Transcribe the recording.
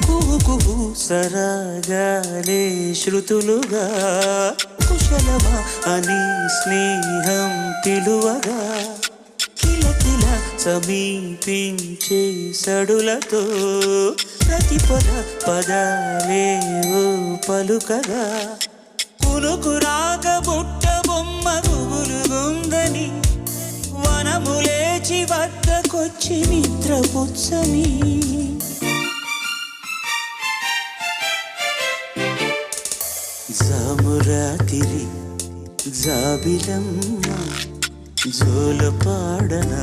కుహు కుహు సరాగాలే శృతులుగా కుశలమా అని స్నేహం పిలువగా కిలకిల సమీపించే సడులతో ప్రతి పద పదాలేవో పలుకగా కునుకు రాగ బుట్ట బొమ్మ గుబులుగుందని వనములేచి వద్దకొచ్చి నిద్రపుచ్చని జామురాతిరి జాబిలమ్మ జోలపాడనా